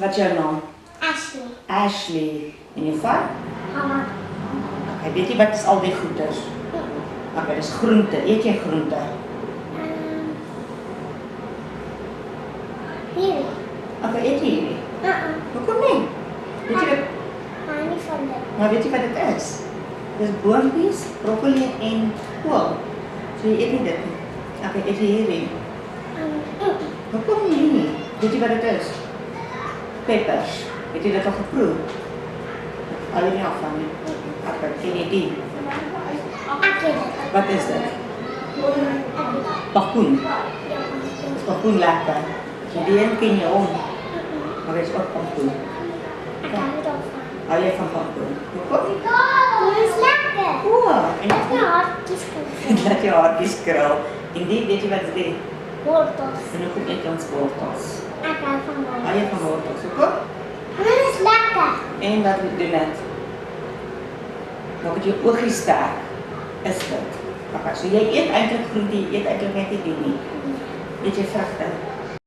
Wat is jou naam? Ashley. Ashley. En jou vat? Mama. Okay, weet jy wat is al die goeders? Okay, dis groente. Eet jy groente? Hierdie. Okay, eet jy hierdie? Hoekom nie? Weet jy wat? Maar nie van dit. Maar weet jy wat dit is? Dis boompies, broccoli en kool. So jy eet nie dit nie. Okay, eet jy hierdie? Hoekom nie? Weet jy wat dit is? Peppers. Het jy dit al geproe? Al nie af van nie. Okay, ken jy die? Ek het dit. Wat is dit? Bakkoen. Is bakkoen lekker? So die een ken jy om. Maar dit is ook bakkoen. Ek hou dit ook van. Hou jy van bakkoen? Hoekom? Dit is lekker. O, en Ek het hartjies gekry. laat jou hartjies krul. En die, weet jy wat is die? Wortels. En hoekom eet ons wortels? Ek hou van Hou jy wortels. van wortels? Hoekom? Dit is lekker. En wat doen dit? Maak het jou oogies sterk. Is dit? Okay, so jy eet eintlik groente, jy eet eintlik net nie die nie. Eet jy vrugte?